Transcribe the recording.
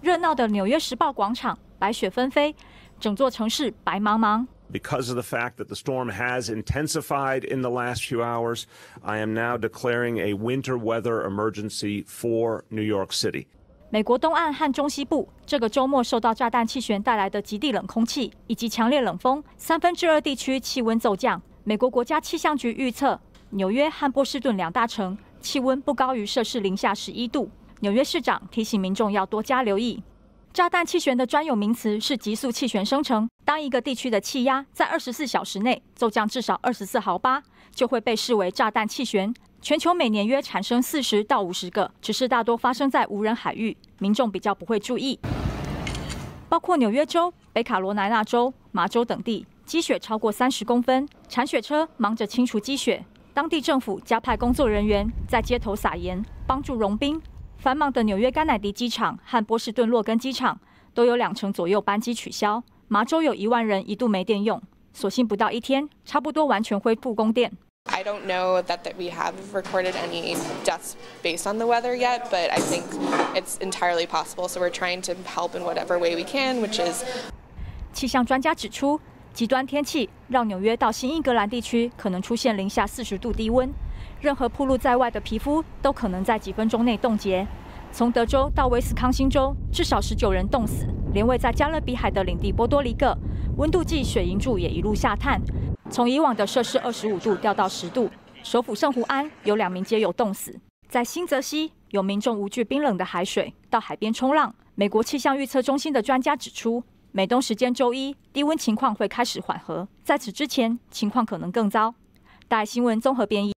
热闹的纽约时报广场白雪纷飞，整座城市白茫茫。 Because of the fact that the storm has intensified in the last few hours, I am now declaring a winter weather emergency for New York City. 美国东岸和中西部这个周末受到炸弹气旋带来的极地冷空气以及强烈冷风，2/3地区气温骤降。美国国家气象局预测，纽约和波士顿两大城气温不高于摄氏零下11度。纽约市长提醒民众要多加留意。 炸弹气旋的专有名词是急速气旋生成。当一个地区的气压在24小时内骤降至少24毫巴，就会被视为炸弹气旋。全球每年约产生40到50个，只是大多发生在无人海域，民众比较不会注意。包括纽约州、北卡罗来纳州、麻州等地，积雪超过30公分，铲雪车忙着清除积雪。当地政府加派工作人员在街头撒盐，帮助融冰。 繁忙的纽约甘乃迪机场和波士顿洛根机场都有20%左右班机取消。麻州有1万人一度没电用，所幸不到1天，差不多完全恢复供电。 I don't know that we have recorded any deaths based on the weather yet, but I think it's entirely possible. So we're trying to help in whatever way we can, which is. 气象专家指出，极端天气让纽约到新英格兰地区可能出现零下40度低温。 任何暴露在外的皮肤都可能在几分钟内冻结。从德州到威斯康星州，至少19人冻死。连位在加勒比海的领地波多黎各，温度计水银柱也一路下探，从以往的摄氏25度掉到10度。首府圣胡安有2名街友冻死。在新泽西，有民众无惧冰冷的海水到海边冲浪。美国气象预测中心的专家指出，美东时间周一低温情况会开始缓和，在此之前情况可能更糟。大爱新闻综合编译。